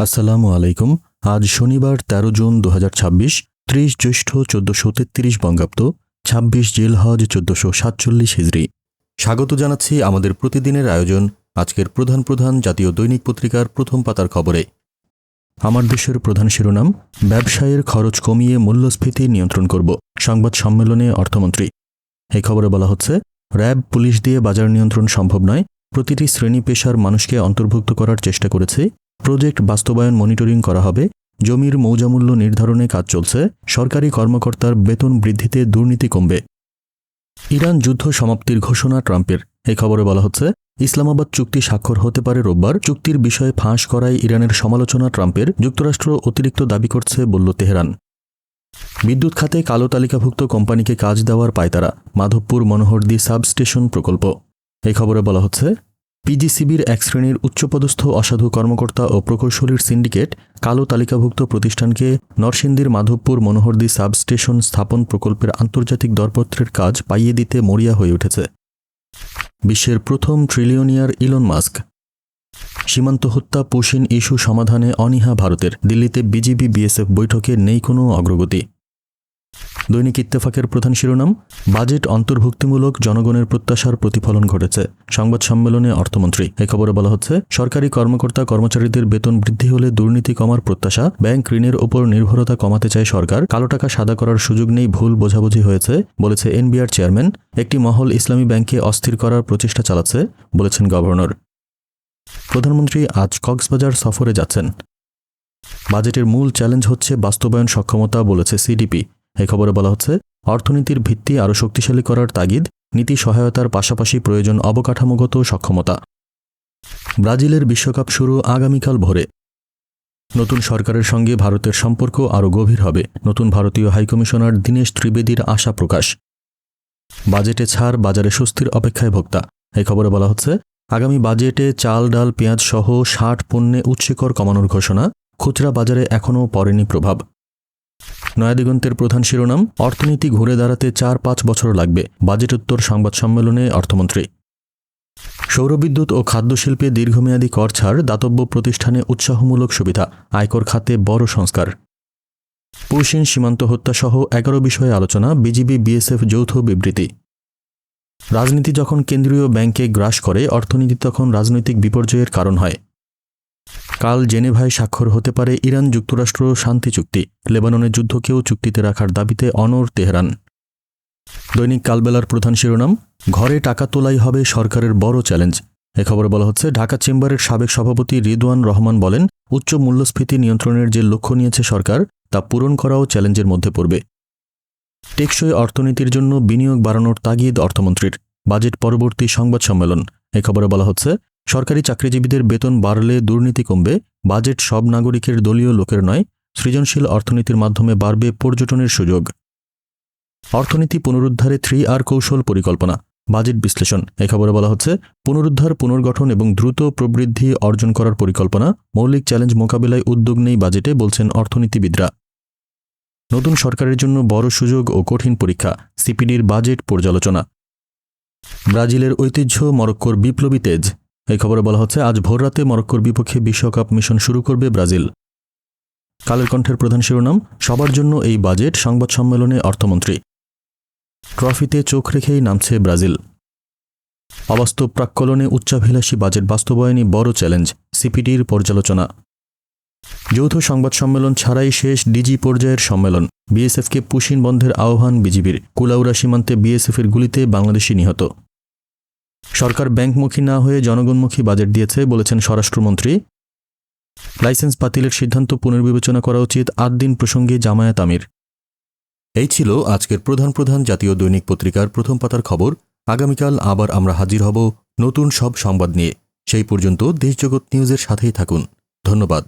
আসসালামু আলাইকুম। আজ শনিবার ১৩ জুন ২০২৬, ৩০ জ্যৈষ্ঠ ১৪৩৩ বঙ্গাব্দ, ২৬ জিলহজ ১৪৪৭ হিজরি। স্বাগত জানাচ্ছি আমাদের প্রতিদিনের আয়োজন আজকের প্রধান প্রধান জাতীয় দৈনিক পত্রিকার প্রথম পাতার খবরে। আমার দেশের প্রধান শিরোনাম, ব্যবসায়ের খরচ কমিয়ে মূল্যস্ফীতি নিয়ন্ত্রণ করব, সংবাদ সম্মেলনে অর্থমন্ত্রী। এই খবরে বলা হচ্ছে, র্যাব পুলিশ দিয়ে বাজার নিয়ন্ত্রণ সম্ভব নয়, প্রতিটি শ্রেণী পেশার মানুষকে অন্তর্ভুক্ত করার চেষ্টা করেছে, প্রজেক্ট বাস্তবায়ন মনিটরিং করা হবে, জমির মৌজামূল্য নির্ধারণে কাজ চলছে, সরকারি কর্মকর্তার বেতন বৃদ্ধিতে দুর্নীতি কমবে। ইরান যুদ্ধ সমাপ্তির ঘোষণা ট্রাম্পের। এই খবরে বলা হচ্ছে, ইসলামাবাদ চুক্তি স্বাক্ষর হতে পারে রোববার, চুক্তির বিষয়ে ফাঁস করায় ইরানের সমালোচনা ট্রাম্পের, যুক্তরাষ্ট্র অতিরিক্ত দাবি করছে বলল তেহরান। বিদ্যুৎ খাতে কালো তালিকাভুক্ত কোম্পানিকে কাজ দেওয়ার পায়তারা, মাধবপুর মনোহরদী সাবস্টেশন প্রকল্প। এই খবরে বলা হচ্ছে, পিজিসিবির এক শ্রেণীর উচ্চপদস্থ অসাধু কর্মকর্তা ও প্রকৌশলীর সিন্ডিকেট কালো তালিকাভুক্ত প্রতিষ্ঠানকে নরসিংদীর মাধবপুর মনোহরদী সাবস্টেশন স্থাপন প্রকল্পের আন্তর্জাতিক দরপত্রের কাজ পাইয়ে দিতে মরিয়া হয়ে উঠেছে। বিশ্বের প্রথম ট্রিলিয়নিয়ার ইলন মাস্ক। সীমান্ত হত্যা পুশিন ইস্যু সমাধানে অনীহা ভারতের, দিল্লিতে বিজিবি বিএসএফ বৈঠকে নেই কোনো অগ্রগতি। দৈনিক ইত্তেফাকের প্রধান শিরোনাম, বাজেট অন্তর্ভুক্তিমূলক, জনগণের প্রত্যাশার প্রতিফলন ঘটেছে, সংবাদ সম্মেলনে অর্থমন্ত্রী। এই খবরে বলা হচ্ছে, সরকারি কর্মকর্তা কর্মচারীদের বেতন বৃদ্ধি হলে দুর্নীতি কমার প্রত্যাশা, ব্যাংক ঋণের ওপর নির্ভরতা কমাতে চায় সরকার, কালো টাকা সাদা করার সুযোগ নেই, ভুল বোঝাবুঝি হয়েছে বলেছে এনবিআর চেয়ারম্যান, একটি মহল ইসলামী ব্যাংকে অস্থির করার প্রচেষ্টা চালাচ্ছে বলেছেন গভর্নর। প্রধানমন্ত্রী আজ কক্সবাজার সফরে যাচ্ছেন। বাজেটের মূল চ্যালেঞ্জ হচ্ছে বাস্তবায়ন সক্ষমতা বলেছে সিডিপি। এই খবরে বলা হচ্ছে, অর্থনীতির ভিত্তি আরও শক্তিশালী করার তাগিদ, নীতি সহায়তার পাশাপাশি প্রয়োজন অবকাঠামোগত সক্ষমতা। ব্রাজিলের বিশ্বকাপ শুরু আগামীকাল ভোরে। নতুন সরকারের সঙ্গে ভারতের সম্পর্ক আরও গভীর হবে, নতুন ভারতীয় হাইকমিশনার দীনেশ ত্রিবেদীর আশা প্রকাশ। বাজেটে ছাড়, বাজারে স্বস্তির অপেক্ষায় ভোক্তা। এই খবরে বলা হচ্ছে, আগামী বাজেটে চাল, ডাল, পেঁয়াজ সহ ৬০ পণ্যে উচ্চকর কমানোর ঘোষণা, খুচরা বাজারে এখনও পড়েনি প্রভাব। নয়াদিগন্তের প্রধান শিরোনাম, অর্থনীতি ঘুরে দাঁড়াতে ৪-৫ বছর লাগবে, বাজেটোত্তর সংবাদ সম্মেলনে অর্থমন্ত্রী। সৌরবিদ্যুৎ ও খাদ্যশিল্পে দীর্ঘমেয়াদী কর ছাড়, দাতব্য প্রতিষ্ঠানে উৎসাহমূলক সুবিধা, আয়কর খাতে বড় সংস্কার। পুশিন সীমান্ত হত্যা সহ ১১ বিষয়ে আলোচনা, বিজিবি বিএসএফ যৌথ বিবৃতি। রাজনীতি যখন কেন্দ্রীয় ব্যাংকে গ্রাস করে, অর্থনীতি তখন রাজনৈতিক বিপর্যয়ের কারণ হয়। কাল জেনেভায় স্বাক্ষর হতে পারে ইরান যুক্তরাষ্ট্র শান্তি চুক্তি, লেবাননের যুদ্ধকেও চুক্তিতে রাখার দাবিতে অনড় তেহরান। দৈনিক কালবেলার প্রধান শিরোনাম, ঘরে টাকা তোলাই হবে সরকারের বড় চ্যালেঞ্জ। এ খবরে বলা হচ্ছে, ঢাকা চেম্বারের সাবেক সভাপতি রিদওয়ান রহমান বলেন, উচ্চ মূল্যস্ফীতি নিয়ন্ত্রণের যে লক্ষ্য নিয়েছে সরকার, তা পূরণ করাও চ্যালেঞ্জের মধ্যে পড়বে। টেকসই অর্থনীতির জন্য বিনিয়োগ বাড়ানোর তাগিদ অর্থমন্ত্রীর, বাজেট পরবর্তী সংবাদ সম্মেলন। এ খবরে বলা হচ্ছে, সরকারি চাকরিজীবীদের বেতন বাড়লে দুর্নীতি কমবে, বাজেট সব নাগরিকের দলীয় লোকের নয়, সৃজনশীল অর্থনীতির মাধ্যমে বাড়বে পর্যটনের সুযোগ। অর্থনীতি পুনরুদ্ধারে 3R কৌশল পরিকল্পনা, বাজেট বিশ্লেষণ। এ খবরে বলা হচ্ছে, পুনরুদ্ধার, পুনর্গঠন এবং দ্রুত প্রবৃদ্ধি অর্জন করার পরিকল্পনা, মৌলিক চ্যালেঞ্জ মোকাবিলায় উদ্যোগ নেই বাজেটে বলছেন অর্থনীতিবিদরা। নতুন সরকারের জন্য বড় সুযোগ ও কঠিন পরীক্ষা, সিপিডির বাজেট পর্যালোচনা। ব্রাজিলের ঐতিহ্য, মরক্কোর বিপ্লবী তেজ। এই খবরে বলা হচ্ছে, আজ ভোররাতে মরক্কোর বিপক্ষে বিশ্বকাপ মিশন শুরু করবে ব্রাজিল। কালের কণ্ঠের প্রধান শিরোনাম, সবার জন্য এই বাজেট, সংবাদ সম্মেলনে অর্থমন্ত্রী। ট্রফিতে চোখ রেখেই নামছে ব্রাজিল। অবাস্তব প্রাক্কলনে উচ্চাভিলাষী বাজেট বাস্তবায়নই বড় চ্যালেঞ্জ, সিপিডির পর্যালোচনা। যৌথ সংবাদ সম্মেলন ছাড়াই শেষ ডিজি পর্যায়ের সম্মেলন, বিএসএফকে পুশিন বন্ধের আহ্বান বিজিবির, কুলাউড়া সীমান্তে বিএসএফের গুলিতে বাংলাদেশি নিহত। সরকার ব্যাংকমুখী না হয়ে জনগণমুখী বাজেট দিয়েছে বলেছেন স্বরাষ্ট্রমন্ত্রী। লাইসেন্স বাতিলের সিদ্ধান্ত পুনর্বিবেচনা করা উচিত, ৮ দিন প্রসঙ্গে জামায়াত আমির। এই ছিল আজকের প্রধান প্রধান জাতীয় দৈনিক পত্রিকার প্রথম পাতার খবর। আগামীকাল আবার আমরা হাজির হব নতুন সব সংবাদ নিয়ে। সেই পর্যন্ত দেশজগৎ নিউজের সাথেই থাকুন। ধন্যবাদ।